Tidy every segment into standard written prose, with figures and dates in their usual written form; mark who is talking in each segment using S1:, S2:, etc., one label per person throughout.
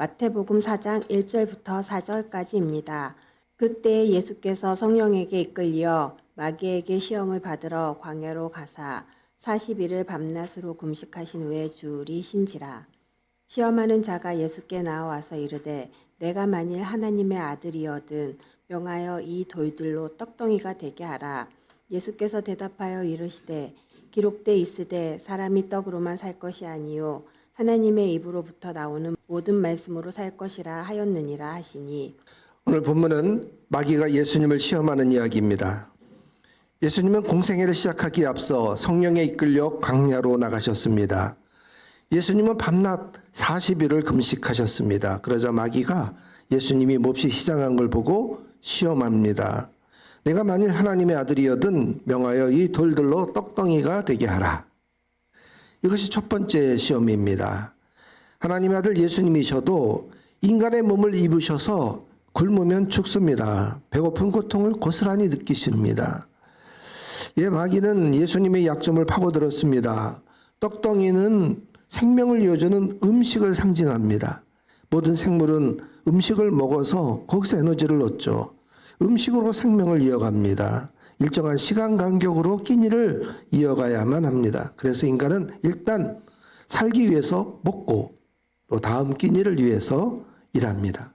S1: 마태복음 4장 1절부터 4절까지입니다. 그때 예수께서 성령에게 이끌려 마귀에게 시험을 받으러 광야로 가사 40일을 밤낮으로 금식하신 후에 주일이 신지라. 시험하는 자가 예수께 나와서 이르되 내가 만일 하나님의 아들이거든 명하여 이 돌들로 떡덩이가 되게 하라. 예수께서 대답하여 이르시되 기록돼 있으되 사람이 떡으로만 살 것이 아니요 하나님의 입으로부터 나오는 모든 말씀으로 살 것이라 하였느니라 하시니.
S2: 오늘 본문은 마귀가 예수님을 시험하는 이야기입니다. 예수님은 공생애를 시작하기에 앞서 성령에 이끌려 광야로 나가셨습니다. 예수님은 밤낮 40일을 금식하셨습니다. 그러자 마귀가 예수님이 몹시 시장한 걸 보고 시험합니다. 내가 만일 하나님의 아들이거든 명하여 이 돌들로 떡덩이가 되게 하라. 이것이 첫 번째 시험입니다. 하나님의 아들 예수님이셔도 인간의 몸을 입으셔서 굶으면 죽습니다. 배고픈 고통을 고스란히 느끼십니다. 마귀는 예수님의 약점을 파고들었습니다. 떡덩이는 생명을 이어주는 음식을 상징합니다. 모든 생물은 음식을 먹어서 거기서 에너지를 얻죠. 음식으로 생명을 이어갑니다. 일정한 시간 간격으로 끼니를 이어가야만 합니다. 그래서 인간은 일단 살기 위해서 먹고 또 다음 끼니를 위해서 일합니다.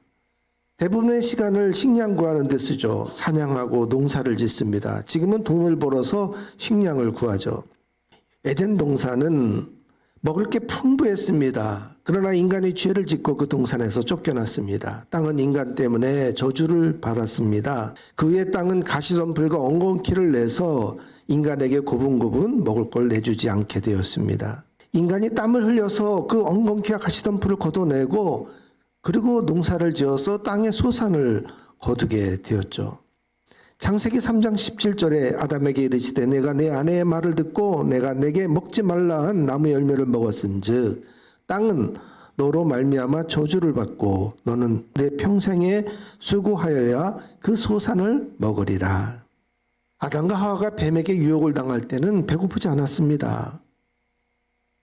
S2: 대부분의 시간을 식량 구하는 데 쓰죠. 사냥하고 농사를 짓습니다. 지금은 돈을 벌어서 식량을 구하죠. 에덴 동산은 먹을 게 풍부했습니다. 그러나 인간이 죄를 짓고 그 동산에서 쫓겨났습니다. 땅은 인간 때문에 저주를 받았습니다. 그 후에 땅은 가시덤불과 엉겅퀴를 내서 인간에게 고분고분 먹을 걸 내주지 않게 되었습니다. 인간이 땀을 흘려서 그 엉겅퀴와 가시덤불을 걷어내고 그리고 농사를 지어서 땅의 소산을 거두게 되었죠. 창세기 3장 17절에 아담에게 이르시되 내가 내 아내의 말을 듣고 내가 내게 먹지 말라 한 나무 열매를 먹었은즉 땅은 너로 말미암아 저주를 받고 너는 내 평생에 수고하여야 그 소산을 먹으리라. 아담과 하와가 뱀에게 유혹을 당할 때는 배고프지 않았습니다.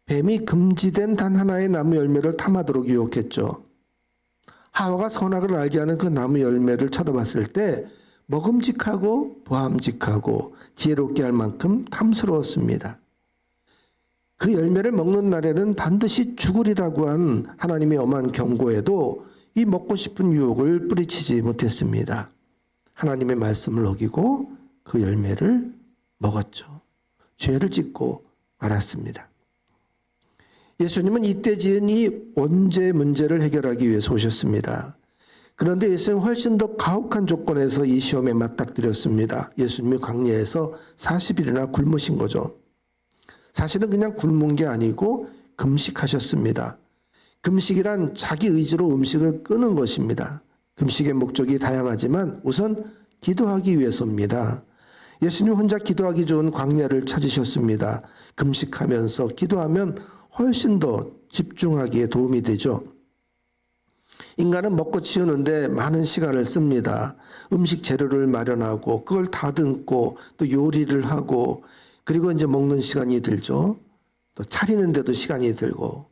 S2: 뱀이 금지된 단 하나의 나무 열매를 탐하도록 유혹했죠. 하와가 선악을 알게 하는 그 나무 열매를 쳐다봤을 때 먹음직하고 보암직하고 지혜롭게 할 만큼 탐스러웠습니다. 그 열매를 먹는 날에는 반드시 죽으리라고 한 하나님의 엄한 경고에도 이 먹고 싶은 유혹을 뿌리치지 못했습니다. 하나님의 말씀을 어기고 그 열매를 먹었죠. 죄를 짓고 말았습니다. 예수님은 이때 지은 이 원죄 문제를 해결하기 위해서 오셨습니다. 그런데 예수님은 훨씬 더 가혹한 조건에서 이 시험에 맞닥뜨렸습니다. 예수님이 광야에서 40일이나 굶으신 거죠. 사실은 그냥 굶은 게 아니고 금식하셨습니다. 금식이란 자기 의지로 음식을 끊는 것입니다. 금식의 목적이 다양하지만 우선 기도하기 위해서입니다. 예수님 혼자 기도하기 좋은 광야를 찾으셨습니다. 금식하면서 기도하면 훨씬 더 집중하기에 도움이 되죠. 인간은 먹고 치우는데 많은 시간을 씁니다. 음식 재료를 마련하고 그걸 다듬고 또 요리를 하고 그리고 이제 먹는 시간이 들죠. 또 차리는데도 시간이 들고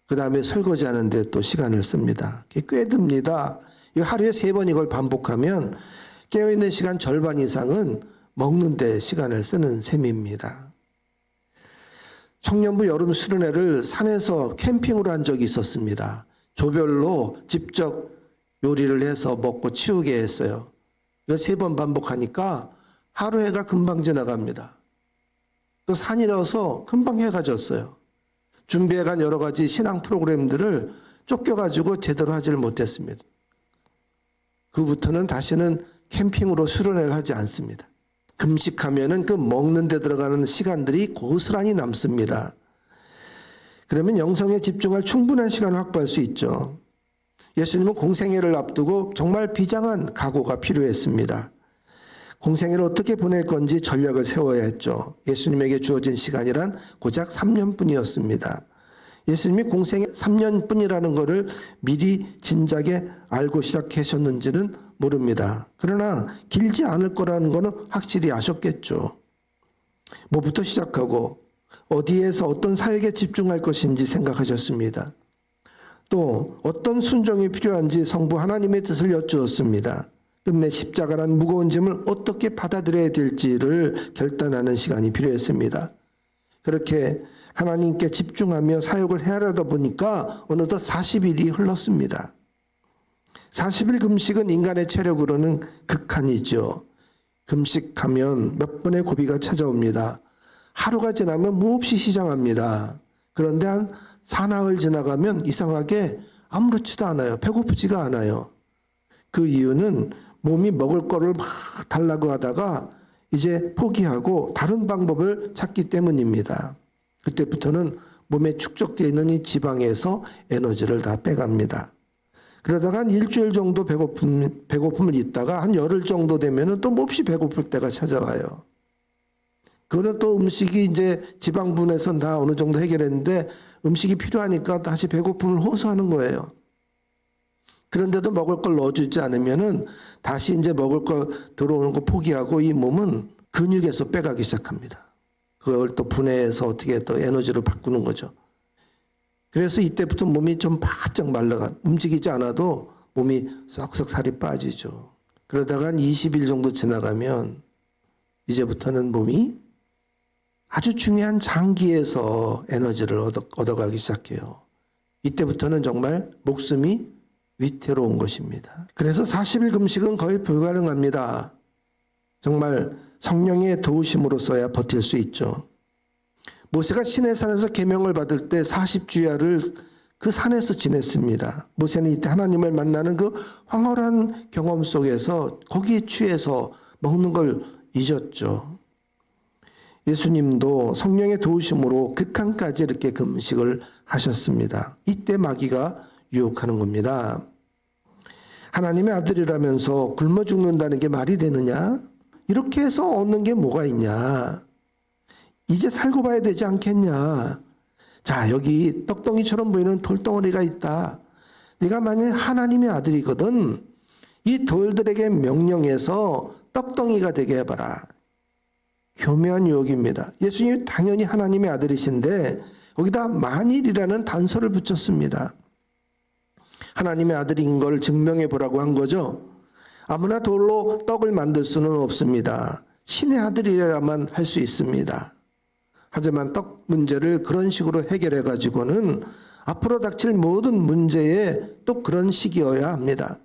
S2: 그 다음에 설거지하는데 또 시간을 씁니다. 꽤 듭니다. 하루에 3번 이걸 반복하면 깨어있는 시간 절반 이상은 먹는 데 시간을 쓰는 셈입니다. 청년부 여름 수련회를 산에서 캠핑으로 한 적이 있었습니다. 조별로 직접 요리를 해서 먹고 치우게 했어요. 이거 3번 반복하니까 하루 해가 금방 지나갑니다. 또 산이라서 금방 해가 졌어요. 준비해간 여러 가지 신앙 프로그램들을 쫓겨가지고 제대로 하지를 못했습니다. 그부터는 다시는 캠핑으로 수련회를 하지 않습니다. 금식하면은 그 먹는 데 들어가는 시간들이 고스란히 남습니다. 그러면 영성에 집중할 충분한 시간을 확보할 수 있죠. 예수님은 공생애를 앞두고 정말 비장한 각오가 필요했습니다. 공생애를 어떻게 보낼 건지 전략을 세워야 했죠. 예수님에게 주어진 시간이란 고작 3년뿐이었습니다. 예수님이 공생애 3년뿐이라는 것을 미리 진작에 알고 시작하셨는지는 모릅니다. 그러나 길지 않을 거라는 것은 확실히 아셨겠죠. 뭐부터 시작하고 어디에서 어떤 사역에 집중할 것인지 생각하셨습니다. 또 어떤 순종이 필요한지 성부 하나님의 뜻을 여쭈었습니다. 끝내 십자가란 무거운 짐을 어떻게 받아들여야 될지를 결단하는 시간이 필요했습니다. 그렇게 하나님께 집중하며 사역을 헤아려다 보니까 어느덧 40일이 흘렀습니다. 40일 금식은 인간의 체력으로는 극한이죠. 금식하면 몇 번의 고비가 찾아옵니다. 하루가 지나면 몹시 시장합니다. 그런데 한 사나흘 지나가면 이상하게 아무렇지도 않아요. 배고프지가 않아요. 그 이유는 몸이 먹을 거를 막 달라고 하다가 이제 포기하고 다른 방법을 찾기 때문입니다. 그때부터는 몸에 축적되어 있는 이 지방에서 에너지를 다 빼갑니다. 그러다가 한 일주일 정도 배고픔을 있다가 한 열흘 정도 되면은 또 몹시 배고플 때가 찾아와요. 그거는 또 음식이 이제 지방분해서 다 어느 정도 해결했는데 음식이 필요하니까 다시 배고픔을 호소하는 거예요. 그런데도 먹을 걸 넣어주지 않으면은 다시 이제 먹을 거 들어오는 거 포기하고 이 몸은 근육에서 빼가기 시작합니다. 그걸 또 분해해서 어떻게 또 에너지로 바꾸는 거죠. 그래서 이때부터 몸이 좀 바짝 말라가 움직이지 않아도 몸이 썩썩 살이 빠지죠. 그러다가 한 20일 정도 지나가면 이제부터는 몸이 아주 중요한 장기에서 에너지를 얻어가기 시작해요. 이때부터는 정말 목숨이 위태로운 것입니다. 그래서 40일 금식은 거의 불가능합니다. 정말 성령의 도우심으로서야 버틸 수 있죠. 모세가 시내산에서 계명을 받을 때 40주야를 그 산에서 지냈습니다. 모세는 이때 하나님을 만나는 그 황홀한 경험 속에서 거기에 취해서 먹는 걸 잊었죠. 예수님도 성령의 도우심으로 극한까지 이렇게 금식을 하셨습니다. 이때 마귀가 유혹하는 겁니다. 하나님의 아들이라면서 굶어 죽는다는 게 말이 되느냐? 이렇게 해서 얻는 게 뭐가 있냐? 이제 살고 봐야 되지 않겠냐? 자, 여기 떡덩이처럼 보이는 돌덩어리가 있다. 네가 만일 하나님의 아들이거든 이 돌들에게 명령해서 떡덩이가 되게 해봐라. 교묘한 유혹입니다. 예수님이 당연히 하나님의 아들이신데 거기다 만일이라는 단서를 붙였습니다. 하나님의 아들인 걸 증명해 보라고 한 거죠. 아무나 돌로 떡을 만들 수는 없습니다. 신의 아들이라만 할 수 있습니다. 하지만 떡 문제를 그런 식으로 해결해 가지고는 앞으로 닥칠 모든 문제에 또 그런 식이어야 합니다.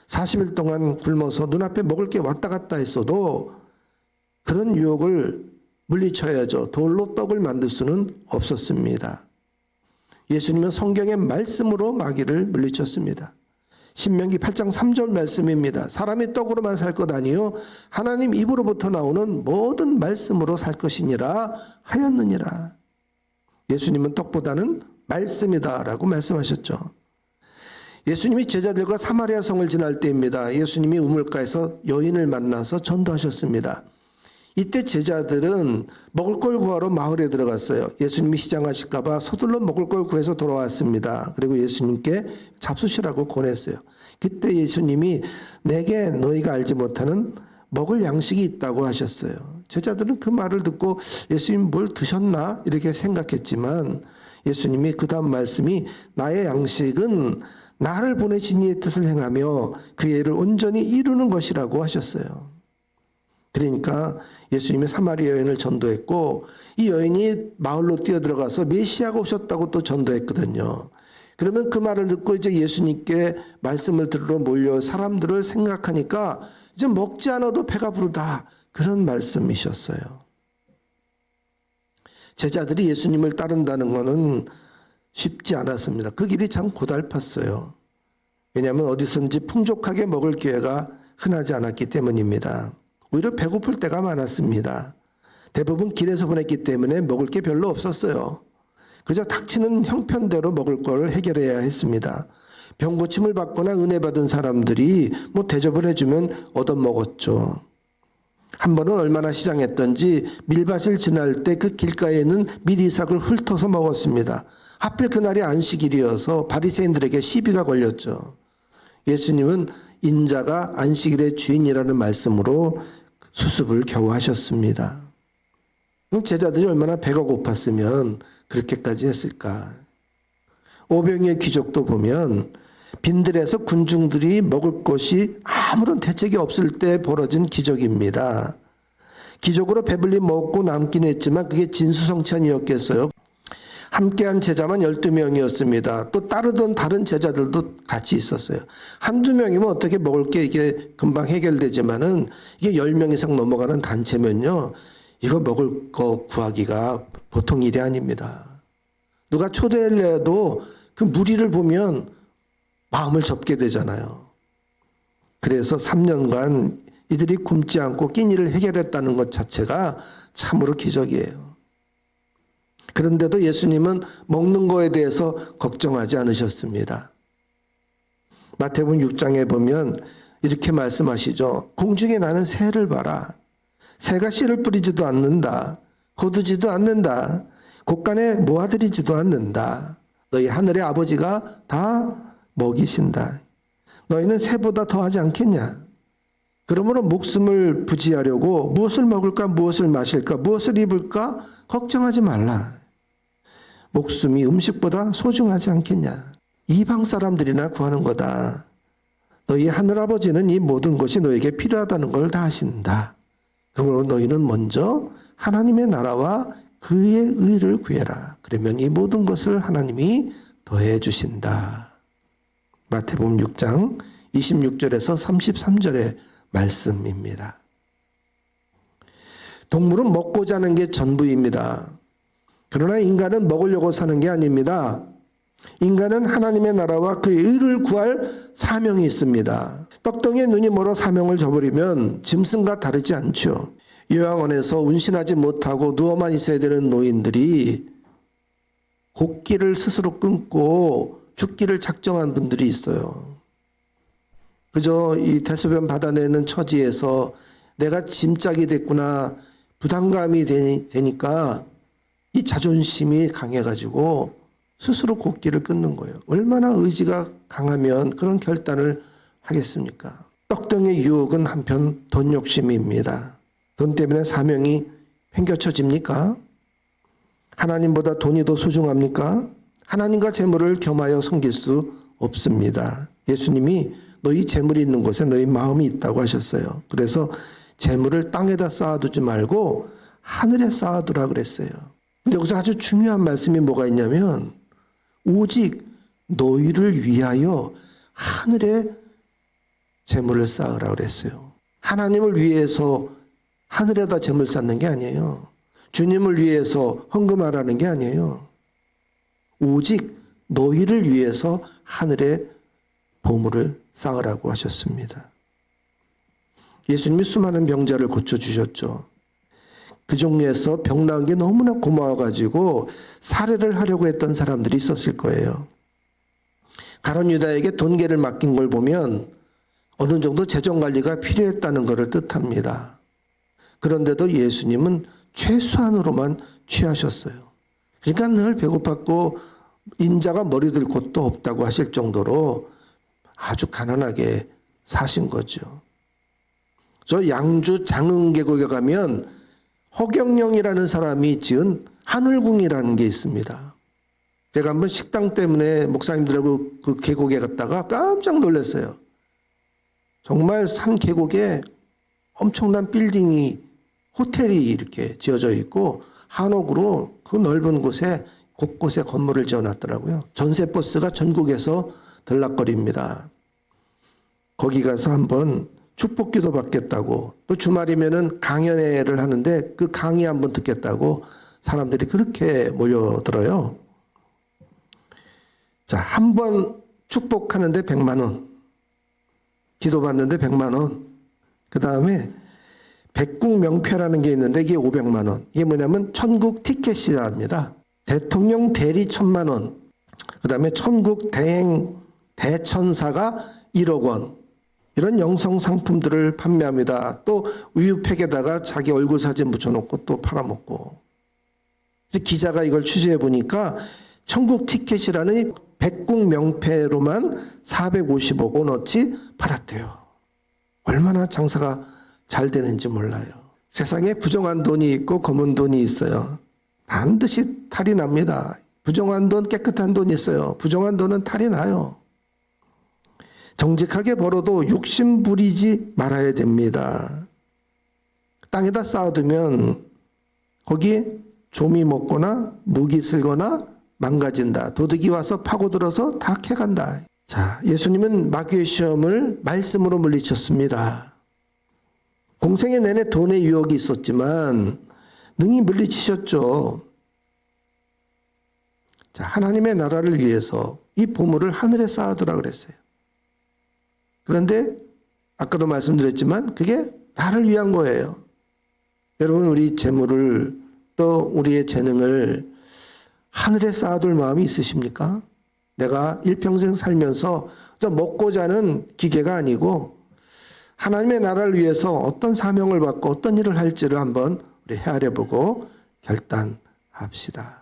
S2: 40일 동안 굶어서 눈앞에 먹을 게 왔다 갔다 했어도 그런 유혹을 물리쳐야죠. 돌로 떡을 만들 수는 없었습니다. 예수님은 성경의 말씀으로 마귀를 물리쳤습니다. 신명기 8장 3절 말씀입니다. 사람이 떡으로만 살 것 아니요 하나님 입으로부터 나오는 모든 말씀으로 살 것이니라 하였느니라. 예수님은 떡보다는 말씀이다라고 말씀하셨죠. 예수님이 제자들과 사마리아 성을 지날 때입니다. 예수님이 우물가에서 여인을 만나서 전도하셨습니다. 이때 제자들은 먹을 걸 구하러 마을에 들어갔어요. 예수님이 시장하실까 봐 서둘러 먹을 걸 구해서 돌아왔습니다. 그리고 예수님께 잡수시라고 권했어요. 그때 예수님이 내게 너희가 알지 못하는 먹을 양식이 있다고 하셨어요. 제자들은 그 말을 듣고 예수님 뭘 드셨나 이렇게 생각했지만 예수님이 그 다음 말씀이 나의 양식은 나를 보내신 이의 뜻을 행하며 그 일을 온전히 이루는 것이라고 하셨어요. 그러니까 예수님이 사마리아 여인을 전도했고 이 여인이 마을로 뛰어들어가서 메시아가 오셨다고 또 전도했거든요. 그러면 그 말을 듣고 이제 예수님께 말씀을 들으러 몰려 사람들을 생각하니까 이제 먹지 않아도 배가 부르다 그런 말씀이셨어요. 제자들이 예수님을 따른다는 것은 쉽지 않았습니다. 그 길이 참 고달팠어요. 왜냐하면 어디선지 풍족하게 먹을 기회가 흔하지 않았기 때문입니다. 오히려 배고플 때가 많았습니다. 대부분 길에서 보냈기 때문에 먹을 게 별로 없었어요. 그저 닥치는 형편대로 먹을 걸 해결해야 했습니다. 병 고침을 받거나 은혜 받은 사람들이 뭐 대접을 해주면 얻어먹었죠. 한 번은 얼마나 시장했던지 밀밭을 지날 때 그 길가에는 밀이삭을 훑어서 먹었습니다. 하필 그날이 안식일이어서 바리새인들에게 시비가 걸렸죠. 예수님은 인자가 안식일의 주인이라는 말씀으로 수습을 겨우 하셨습니다. 제자들이 얼마나 배가 고팠으면 그렇게까지 했을까. 오병이의 기적도 보면 빈들에서 군중들이 먹을 것이 아무런 대책이 없을 때 벌어진 기적입니다. 기적으로 배불리 먹고 남긴 했지만 그게 진수성찬이었겠어요. 함께한 제자만 12명이었습니다. 또 따르던 다른 제자들도 같이 있었어요. 한두 명이면 어떻게 먹을 게 이게 금방 해결되지만은 이게 10명 이상 넘어가는 단체면요. 이거 먹을 거 구하기가 보통 일이 아닙니다. 누가 초대를 해도 그 무리를 보면 마음을 접게 되잖아요. 그래서 3년간 이들이 굶지 않고 끼니를 해결했다는 것 자체가 참으로 기적이에요. 그런데도 예수님은 먹는 거에 대해서 걱정하지 않으셨습니다. 마태복음 6장에 보면 이렇게 말씀하시죠. 공중에 나는 새를 봐라. 새가 씨를 뿌리지도 않는다. 거두지도 않는다. 곳간에 모아들이지도 않는다. 너희 하늘의 아버지가 다 먹이신다. 너희는 새보다 더하지 않겠냐? 그러므로 목숨을 부지하려고 무엇을 먹을까, 무엇을 마실까, 무엇을 입을까 걱정하지 말라. 목숨이 음식보다 소중하지 않겠냐? 이방 사람들이나 구하는 거다. 너희 하늘아버지는 이 모든 것이 너에게 필요하다는 걸 다 아신다. 그러므로 너희는 먼저 하나님의 나라와 그의 의를 구해라. 그러면 이 모든 것을 하나님이 더해 주신다. 마태복음 6장 26절에서 33절의 말씀입니다. 동물은 먹고 자는 게 전부입니다. 그러나 인간은 먹으려고 사는 게 아닙니다. 인간은 하나님의 나라와 그의 의를 구할 사명이 있습니다. 떡덩이에 눈이 멀어 사명을 저버리면 짐승과 다르지 않죠. 요양원에서 운신하지 못하고 누워만 있어야 되는 노인들이 곡기를 스스로 끊고 죽기를 작정한 분들이 있어요. 그저 이 대소변 받아내는 처지에서 내가 짐짝이 됐구나 부담감이 되니까 이 자존심이 강해가지고 스스로 곡기를 끊는 거예요. 얼마나 의지가 강하면 그런 결단을 하겠습니까? 떡덩이의 유혹은 한편 돈 욕심입니다. 돈 때문에 사명이 팽겨쳐집니까? 하나님보다 돈이 더 소중합니까? 하나님과 재물을 겸하여 섬길 수 없습니다. 예수님이 너희 재물이 있는 곳에 너희 마음이 있다고 하셨어요. 그래서 재물을 땅에다 쌓아두지 말고 하늘에 쌓아두라 그랬어요. 근데 여기서 아주 중요한 말씀이 뭐가 있냐면 오직 너희를 위하여 하늘에 재물을 쌓으라 그랬어요. 하나님을 위해서 하늘에다 재물 쌓는 게 아니에요. 주님을 위해서 헌금하라는 게 아니에요. 오직 너희를 위해서 하늘에 보물을 쌓으라고 하셨습니다. 예수님이 수많은 병자를 고쳐주셨죠. 그 중에서 병 나은 게 너무나 고마워가지고 살해를 하려고 했던 사람들이 있었을 거예요. 가룟 유다에게 돈계를 맡긴 걸 보면 어느 정도 재정관리가 필요했다는 것을 뜻합니다. 그런데도 예수님은 최소한으로만 취하셨어요. 그러니까 늘 배고팠고 인자가 머리 들 곳도 없다고 하실 정도로 아주 가난하게 사신 거죠. 저 양주 장흥계곡에 가면 허경영이라는 사람이 지은 하늘궁이라는 게 있습니다. 제가 한번 식당 때문에 목사님들하고 그 계곡에 갔다가 깜짝 놀랐어요. 정말 산 계곡에 엄청난 빌딩이 호텔이 이렇게 지어져 있고 한옥으로 그 넓은 곳에 곳곳에 건물을 지어놨더라고요. 전세버스가 전국에서 들락거립니다. 거기 가서 한번 축복기도 받겠다고 또 주말이면은 강연회를 하는데 그 강의 한번 듣겠다고 사람들이 그렇게 몰려들어요. 자, 한 번 축복하는데 100만 원, 기도 받는데 100만 원, 그 다음에 백국 명패라는 게 있는데 이게 500만 원. 이게 뭐냐면 천국 티켓이랍니다. 대통령 대리 1000만 원, 그 다음에 천국 대행 대천사가 1억 원. 이런 영성 상품들을 판매합니다. 또 우유팩에다가 자기 얼굴 사진 붙여놓고 또 팔아먹고. 기자가 이걸 취재해 보니까 천국 티켓이라는 백국 명패로만 450억 원어치 팔았대요. 얼마나 장사가 잘 되는지 몰라요. 세상에 부정한 돈이 있고 검은 돈이 있어요. 반드시 탈이 납니다. 부정한 돈, 깨끗한 돈 있어요. 부정한 돈은 탈이 나요. 정직하게 벌어도 욕심 부리지 말아야 됩니다. 땅에다 쌓아두면 거기 좀이 먹거나 목이 슬거나 망가진다. 도둑이 와서 파고들어서 다 캐간다. 자, 예수님은 마귀의 시험을 말씀으로 물리쳤습니다. 공생애 내내 돈의 유혹이 있었지만 능히 물리치셨죠. 자, 하나님의 나라를 위해서 이 보물을 하늘에 쌓아두라 그랬어요. 그런데 아까도 말씀드렸지만 그게 나를 위한 거예요. 여러분, 우리 재물을 또 우리의 재능을 하늘에 쌓아둘 마음이 있으십니까? 내가 일평생 살면서 먹고 자는 기계가 아니고 하나님의 나라를 위해서 어떤 사명을 받고 어떤 일을 할지를 한번 우리 헤아려보고 결단합시다.